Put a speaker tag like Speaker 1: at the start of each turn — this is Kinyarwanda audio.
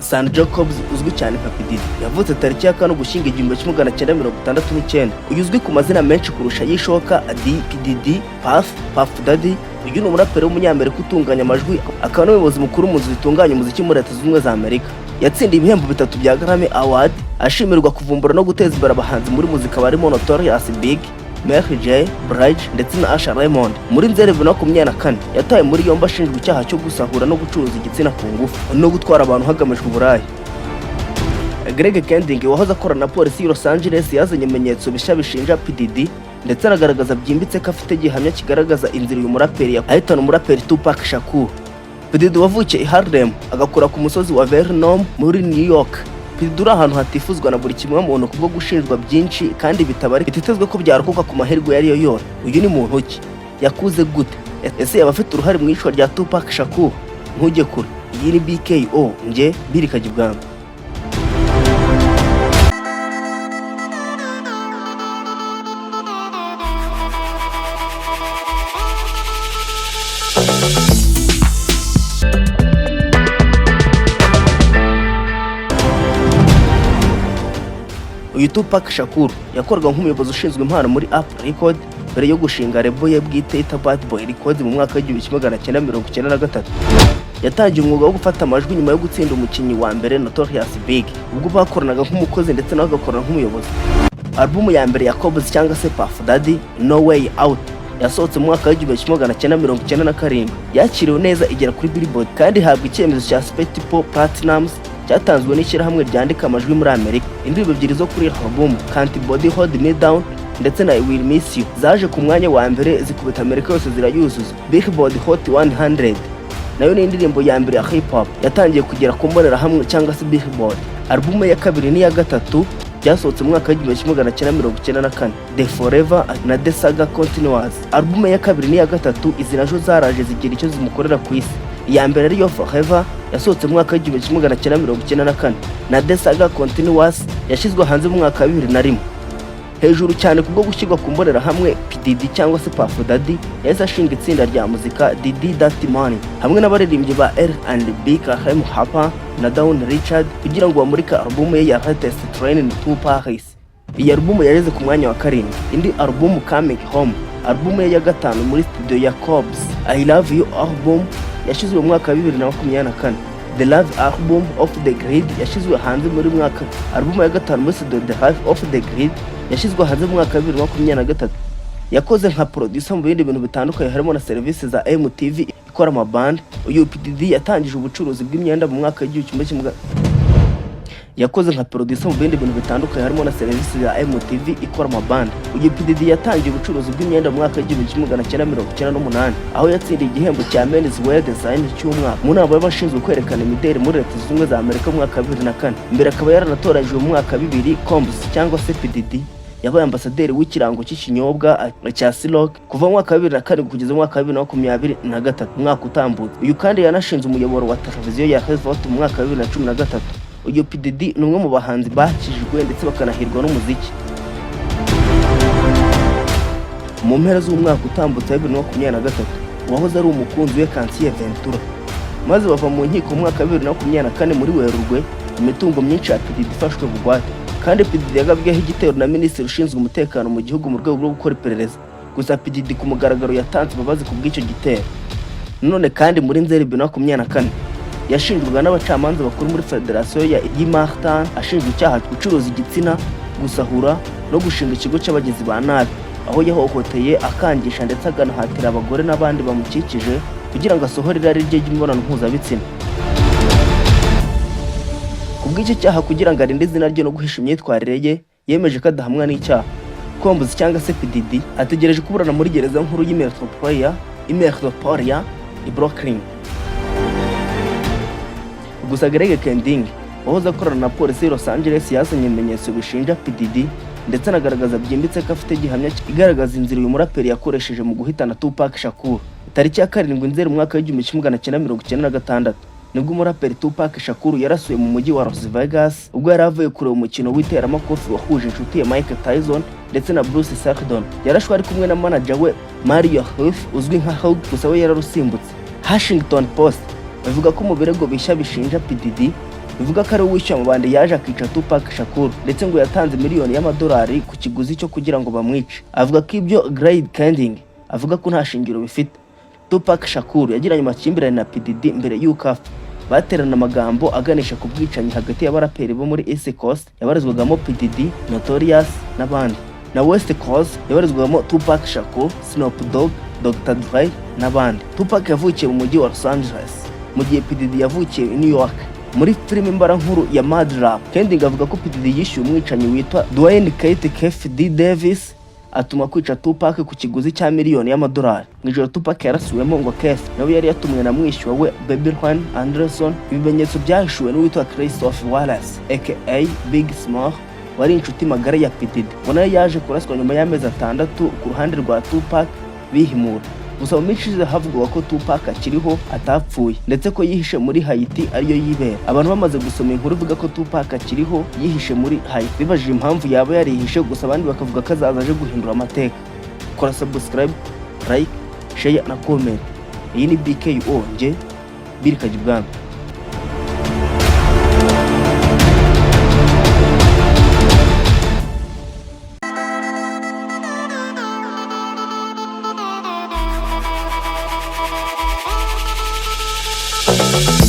Speaker 1: San Jacobs uzwi cyane nka P Diddy yavutse tariki ya 4 Ugushyingo 1969. Uyu uzwi ku mazina menshi kurusha y'ishoka P Diddy, Puff Daddy. Uyu ni umuraperi w'umunyamerika utunganya amajwi akaba n'umuyobozi mukuru mu nzu zitunganya umuziki muri Leta Zunze Ubumwe za Amerika. Yatsindiye ibihembo 3 bya Grammy Award, ashimirwa kuvumbura no guteza imbere abahanzi muri muzika barimo Notorious Big, Mary J, Blige ndetse na Asha Raymond. Muri Nzeri 2024 yataye muri yombi ashinjwa icyaha cyo gusahura no gucuruza igitsina ku ngufu no gutwara abantu hagamijwe uburaya. Greg Kending wahoze akorana na polisi y'I Los Angeles yazanye ibimenyetso bishya bishinja P Diddy ndetse anagaragaza byimbitse ko afite gihamya kigaragaza inzira uyu muraperi ahitana umuraperi Tupac Shakur. P Diddy wavukiye i Harlem agakura ku musozi wa Vernon muri New York. P Diddy uri ahantu hatifuzwa na buri kimwe muntu kubwo gushinjwa byinshi kandi bitabari bititezwe ko byarokoka ku mahirwe yari yo yose. Uyu ni muntu ki? Yakuze gute? Ese yaba afite uruhare mu ishwa rya Tupac Shakur? Ntujye kure. Iyi ni BKO nje birikajya ubwami. Uyu Tupac Shakur yakorwaga nk'umuyobozi ushinzwe impano muri Apple Record mbere yo gushinga label ye bwite yita Bad Boy Records mu mwaka w'1993. Yatangiye umwuga wo gufata amajwi nyuma yo gutsinda umukinnyi wa mbere Notorious Big ubwo bakoranaga nk'umukozi ndetse nawe agakorana nk'umuyobozi. Album ya mbere ya Cobbs cyangwa se Puff Daddy No Way Out yasohotse mu mwaka w'1997. Yakiriwe neza igera kuri Billboard kandi habwa icyemezo cya Spectacle Platinum cyatanzwe n'ishyirahamwe ryandika amajwi muri Amerika. Indirimbo ebyiri zo kuri album Can't Body Hold Me Down ndetse na I Will Miss You zaje ku mwanya wa mbere zikubita Amerika yose zirayuzuza. Billboard Hot 100 nayo ni indirimbo ya mbere ya hip hop yatangiye kugera ku mbonerahamwe cyangwa se Billboard. Album ya kabiri n'iya gatatu byasohotse mu mwaka w'1994 The Forever na The Saga Continues. Album ya kabiri n'iya gatatu izi nazo zaraje zigira icyo zimukorera ku isi. Iya mbere ariyo Forever yasohotse mu mwaka w'1994 na The Saga Continues yashyizwe hanze mu mwaka wa 2001. Hejuru cyane kubwo gushyirwa ku mbonera hamwe, P Diddy cyangwa se Puff Daddy yahise ashinga itsinda rya muzika Diddy Dirty Money hamwe n'abaririmbyi ba R&B Kahem Harper na Dawn Richard kugira ngo bamurike album ye ya Latest Train to Paris. Iyi album yareze ku mwanya wa 7. Indi album Coming Home, album ye ya 5 muri studio ya Cobbs, I Love You album yashyizwe mu mwaka wa 2024. The Love Album of the Grid yashyizwe hanze muri mwaka. Album ya 5 muri studio The Life of the Grid yashyizwe hanze mu mwaka wa 2023. Yakoze nka producer mu bindi bintu bitandukanye harimo na services za MTV ikora amaband. Uyu P Diddy yatangije ubucuruzi bw'imyenda mu mwaka w'2000. Yakoze nka producer mu bindi bintu bitandukanye harimo na services za MTV ikora amaband. Uyu P Diddy yatangiye ubucuruzi bw'imyenda mu mwaka w'1998 aho yatsindiye igihembo cya Men's Wear Design cy'umwaka mu nama y'abashinzwe kwerekana imideli muri Leta Zunze Ubumwe za Amerika mu mwaka wa 2004. Mbere akaba yaranatoranyijwe mu mwaka wa 2000 Combs cyangwa se P Diddy yabaye ambasaderi w'ikirango cy'ikinyobwa cya Ciroc kuva mu mwaka wa 2004 kugeza mu mwaka wa 2023 mwaka utambutse. Uyu kandi yanashinze umuyoboro wa televiziyo ya Hezbollah mu mwaka wa 2013. Uyu P Diddy ni umwe mu bahanzi bakijijwe ndetse bakanahirwa n'umuziki. Mu mpera z'umwaka utambutse wa 2023 wahoze ari umukunzi we Kansiye Ventura maze bava mu nkiko mu mwaka wa 2024 muri Werurwe. Imitungo myinshi ya P Diddy ifashwe bugwate kandi P Diddy yagabweho igitero na minisitiri ushinzwe umutekano mu gihugu mu rwego rwo gukora iperereza. Gusa P Diddy ku mugaragaro yatanze imbabazi ku bw'icyo gitero. None kandi muri Nzeri 2024 yashinjwaga n'abacamanza bakuru muri Federasiyo ya Martin ashinjwa icyaha cyo gucuruza igitsina, gusahura no gushinga ikigo cy'abagizi ba nabi aho yahohoteye akangisha ndetse aganahatira abagore n'abandi bamukikije kugira ngo asohore irari rye ry'imibonano mpuzabitsina. Kubw'icyo cyaha kugira ngo arinde izina rye no guhisha imyitwarire ye yemeje ko adahamwa n'icyaha. Combs cyangwa se P Diddy ategereje kuburana muri gereza nkuru y'Metropolia i Brooklyn. Gusa Greg Kending wahoze akorana na polisi y'I Los Angeles yazanye ibimenyetso bishinja P Diddy ndetse anagaragaza byimbitse ko afite gihamya igaragaza inzira uyu muraperi yakoresheje mu guhitana Tupac Shakur. Tariki ya 7 Nzeri mu mwaka w'1996 nibwo umuraperi Tupac Shakur yarasuye mu mujyi wa Las Vegas ubwo yari avuye kureba umukino w'iteramakofi wahuje inshuti ya Mike Tyson ndetse na Bruce Seldon. Yarashwe ari kumwe na manager we Mario Huff uzwi nka Hug, gusa we yararusimbutse. Washington Post bavuga ko mu birego bishya bishinja P Diddy bivuga ko ari uwishyuye amabandi yaje akica Tupac Shakur, ndetse ngo yatanze miliyoni y'amadolari ku kiguzi cyo kugira ngo bamwice. Avuga ko ibyo Grade Kending avuga ko nta shingiro bifite. Tupac Shakur yagiranye amakimbirane na P Diddy mbere y'uko apfa, baterana amagambo aganisha ku bwicanyi hagati y'abaraperi bo muri East Coast yabarizwagamo P Diddy, Notorious n'abandi, na West Coast yabarizwagamo Tupac Shakur, Snoop Dogg, Dr. Dre n'abandi. Tupac yavukiye mu mujyi wa Los Angeles, mu gihe P Diddy yavukiye i New York. Muri filime mbarankuru ya Mad Rap, Kending avuga ko P Diddy yishyuye umwicanyi witwa Dwayne Kate Kef D. Davis atuma kwica Tupac ku kiguzi cya miliyoni y'amadolari. Mu ijoro Tupac yarasuwemo ngo Kef nawe yari yatumwe na mwishyuwa we Baby Juan Anderson. Ibimenyetso byahishuwe n'uwitwa Christopher Wallace aka Big Small, wari inshuti magara ya P Diddy, ngo nawe yaje kuraswa nyuma y'amezi 6 ku ruhande rwa Tupac bihimura. Gusa mu minsi ishize havugwa ko Tupac akiriho atapfuye, ndetse ko yihishe muri Haiti ariyo yibera. Abantu bamaze gusoma inkuru ivuga ko Tupac akiriho yihishe muri Haiti, bibajije impamvu yaba yarihishe, gusa abandi bakavuga ko azaza aje guhindura amateka. Kora subscribe, like, share na comment. Iyi ni BKO, nge Birikajya Ibwami.
Speaker 2: We'll be right back.